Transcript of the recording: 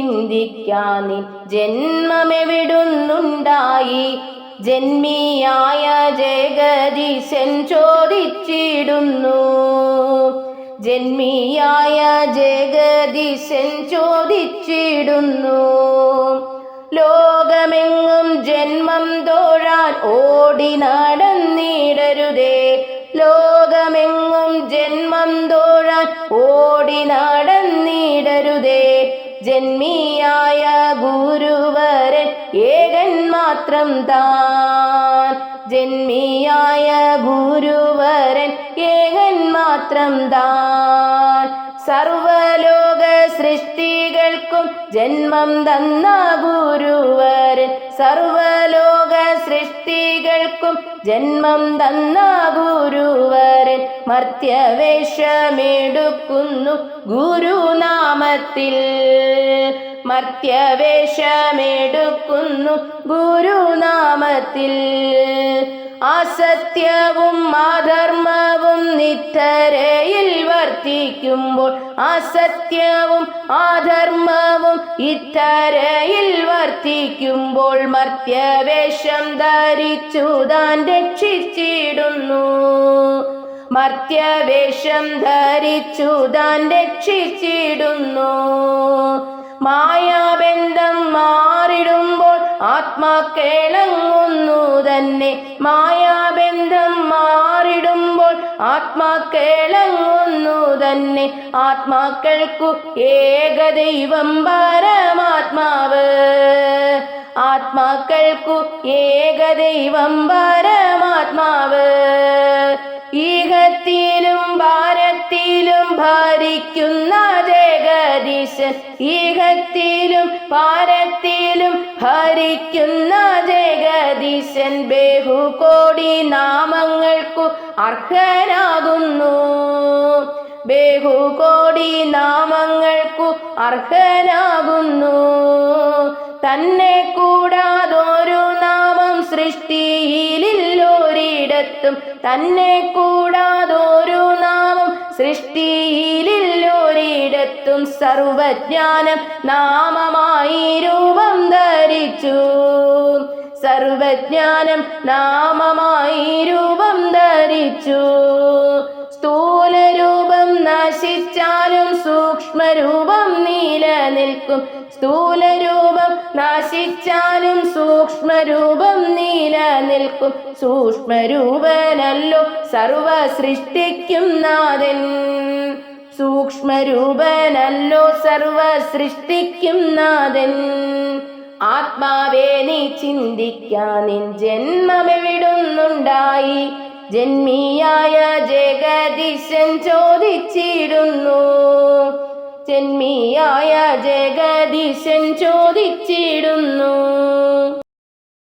ചിന്തിക്കാൻ ജന്മമെവിടുന്നുണ്ടായി. ജന്മിയായ ജഗദീശൻ ചോദിച്ചിടുന്നു. ജന്മിയായ ജഗദീശൻ ചോദിച്ചിടുന്നു. ലോകമെങ്ങും ജന്മം തോഴാൻ ഓടി നടന്നിടരുതേ. ലോകമെങ്ങും ജന്മം തോഴാൻ ഓടി നടന്നിടരുതേ. ജന്മിയായ ഗുരുവരൻ ഏകൻ മാത്രം താൻ. ജന്മിയായ ഗുരുവരൻ ഏകൻ മാത്രം താൻ. സർവലോക സൃഷ്ടികൾക്കും ജന്മം തന്ന ഗുരുവരൻ. സർവലോക സൃഷ്ടികൾക്കും ജന്മം തന്ന ഗുരുവരൻ. മർത്യവേഷമെടുക്കുന്നു ഗുരുനാമത്തിൽ. മർത്യവേഷമെടുക്കുന്നു ഗുരുനാമത്തിൽ. അസത്യവും അധർമ്മവും നിത്തരയിൽ വർത്തിക്കുമ്പോൾ. അസത്യവും അധർമ്മവും ഇത്തരയിൽ വർത്തിക്കുമ്പോൾ മർത്യവേഷം ധരിച്ചു താൻ രക്ഷിച്ചിടുന്നു. മർത്യവേഷം ധരിച്ചു താൻ രക്ഷിച്ചിടുന്നു. മായാബന്ധം മാറിടുമ്പോൾ ആത്മാക്കളങ്ങുന്നു തന്നെ. മായാബന്ധം മാറിടുമ്പോൾ ആത്മാക്കളങ്ങുന്നു തന്നെ. ആത്മാക്കൾക്കു ഏകദൈവം പരമാത്മാവ്. ആത്മാക്കൾക്കു ഏകദൈവം പരമാത്മാവ്. ഈഹത്തിലും ഭാരത്തിലും ഭരിക്കുന്ന ജഗദീശൻ. ഈഹത്തിലും ഭാരത്തിലും ഭരിക്കുന്ന ജഗദീശൻ ബഹുകോടി നാമങ്ങൾക്കു അർഹനാകുന്നു. ബഹുകോടി നാമങ്ങൾക്കു അർഹനാകുന്നു. തന്നെ കൂടാതൊരു നാമം സൃഷ്ടിയിലില്ലൊരിടത്തും. തന്നെ കൂടാതൊരു നാമം സൃഷ്ടിയിലില്ലൊരിടത്തും. സർവജ്ഞാനം നാമമായി രൂപം ധരിച്ചു. സർവജ്ഞാനം നാമമായി രൂപം ധരിച്ചു. സ്ഥൂലരൂപം നശിച്ചാലും സൂക്ഷ്മരൂപം നിലനിൽക്കും. സ്ഥൂലരൂപം നശിച്ചാലും സൂക്ഷ്മരൂപം നിലനിൽക്കും. സൂക്ഷ്മരൂപനല്ലോ സർവ സൃഷ്ടിക്കും നാഥൻ. സൂക്ഷ്മരൂപനല്ലോ സർവ സൃഷ്ടിക്കും നാഥൻ. ആത്മാവേ നീ ചിന്തിക്കാൻ നിൻ ജന്മമെവിടുന്നുണ്ടായി. ജന്മിയായ ജഗദീശൻ ചോദിച്ചിടുന്നു. ജന്മിയായ ജഗദീശൻ ചോദിച്ചിടുന്നു.